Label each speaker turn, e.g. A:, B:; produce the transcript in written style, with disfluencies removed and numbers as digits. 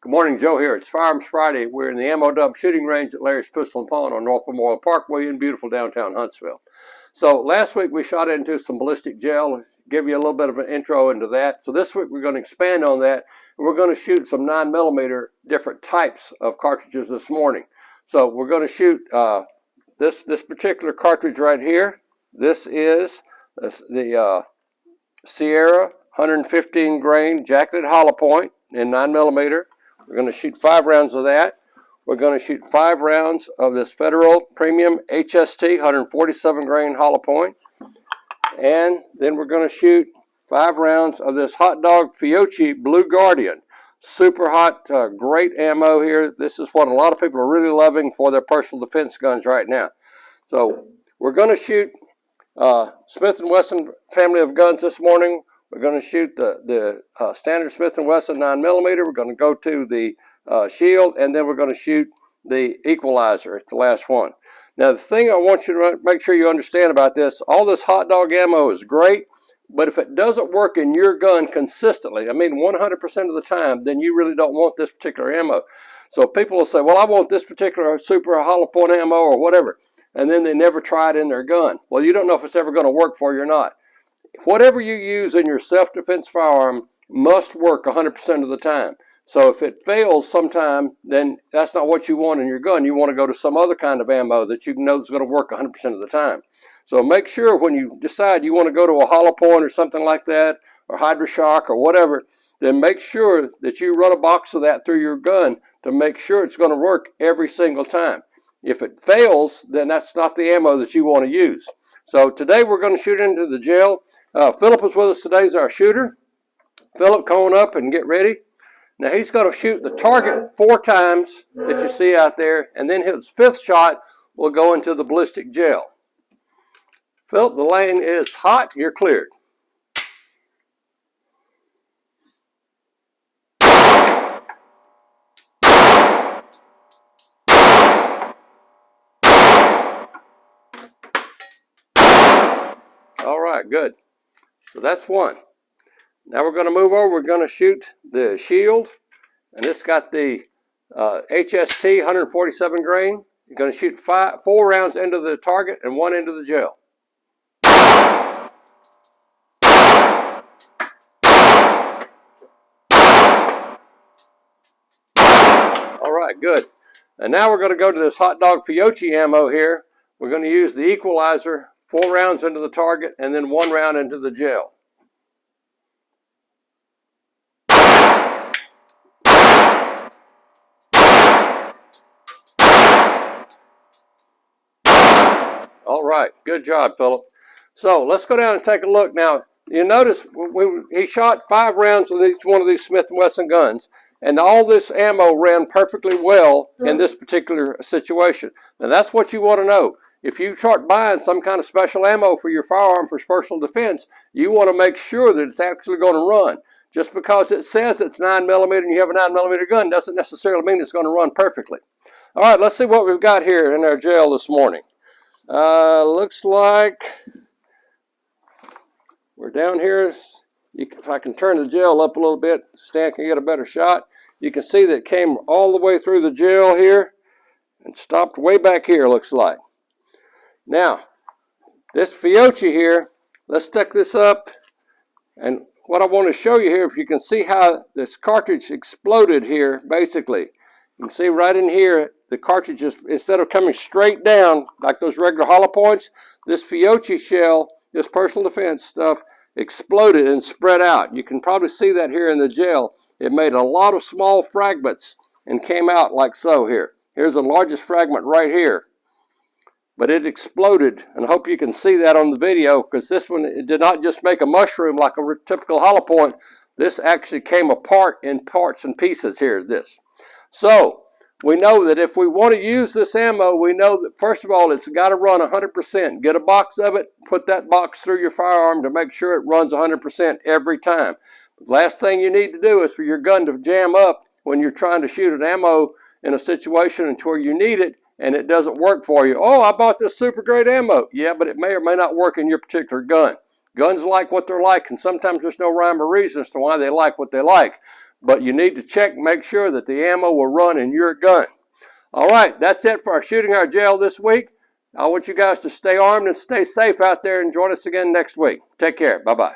A: Good morning, Joe here. It's Firearms Friday. We're in the Ammo Dub shooting range at Larry's Pistol and Pawn on North Memorial Parkway in beautiful downtown Huntsville. So last week we shot into some ballistic gel. Give you a little bit of an intro into that. So this week we're going to expand on that. And we're going to shoot some 9mm different types of cartridges this morning. So we're going to shoot this particular cartridge right here. This is the Sierra 115 grain jacketed hollow point in 9mm. We're going to shoot 5 rounds of that. We're going to shoot 5 rounds of this Federal Premium HST 147 grain hollow point. And then we're going to shoot 5 rounds of this Hot Dog Fiocchi Blue Guardian. Super hot, great ammo here. This is what a lot of people are really loving for their personal defense guns right now. So we're going to shoot Smith & Wesson family of guns this morning. We're going to shoot the standard Smith & Wesson 9mm. We're going to go to the shield, and then we're going to shoot the equalizer at the last one. Now, the thing I want you to make sure you understand about this, all this hot dog ammo is great, but if it doesn't work in your gun consistently, I mean 100% of the time, then you really don't want this particular ammo. So people will say, well, I want this particular super hollow point ammo or whatever, and then they never try it in their gun. Well, you don't know if it's ever going to work for you or not. Whatever you use in your self-defense firearm must work 100% of the time. So if it fails sometime, then that's not what you want in your gun. You want to go to some other kind of ammo that you know is going to work 100% of the time. So make sure when you decide you want to go to a hollow point or something like that, or HydroShock or whatever, then make sure that you run a box of that through your gun to make sure it's going to work every single time. If it fails, then that's not the ammo that you want to use. So today we're going to shoot into the gel. Philip is with us today as our shooter. Philip, come on up and get ready. Now he's going to shoot the target 4 times that you see out there, and then his 5th shot will go into the ballistic gel. Philip, the lane is hot. You're cleared. All right, good. So that's one. Now we're going to move over. We're going to shoot the shield, and it's got the HST 147 grain. You're going to shoot 4 rounds into the target and 1 into the gel. All right, good. And now we're going to go to this Hot Dog Fiocchi ammo here. We're going to use the equalizer, 4 rounds into the target and then 1 round into the gel. All right, good job, Philip. So let's go down and take a look. Now, you notice he shot 5 rounds with each one of these Smith & Wesson guns, and all this ammo ran perfectly well in this particular situation. And that's what you want to know. If you start buying some kind of special ammo for your firearm for personal defense, you want to make sure that it's actually going to run. Just because it says it's 9mm and you have a 9mm gun doesn't necessarily mean it's going to run perfectly. All right, let's see what we've got here in our gel this morning. Looks like we're down here. If I can turn the gel up a little bit, Stan can get a better shot. You can see that it came all the way through the gel here and stopped way back here, looks like. Now, this Fiocchi here, let's stick this up. And what I want to show you here, if you can see how this cartridge exploded here, basically. You can see right in here, the cartridge is, instead of coming straight down like those regular hollow points, this Fiocchi shell, this personal defense stuff, exploded and spread out. You can probably see that here in the gel. It made a lot of small fragments and came out like so here. Here's the largest fragment right here. But it exploded, and I hope you can see that on the video, because this one, it did not just make a mushroom like a typical hollow point. This actually came apart in parts and pieces here, this. So, we know that if we want to use this ammo, we know that first of all, it's got to run 100%. Get a box of it, put that box through your firearm to make sure it runs 100% every time. The last thing you need to do is for your gun to jam up when you're trying to shoot an ammo in a situation where you need it and it doesn't work for you. Oh, I bought this super great ammo. Yeah, but it may or may not work in your particular gun. Guns like what they're like, and sometimes there's no rhyme or reason as to why they like what they like. but you need to check and make sure that the ammo will run in your gun. All right, that's it for our Shooting Our Jail this week. I want you guys to stay armed and stay safe out there, and join us again next week. Take care. Bye-bye.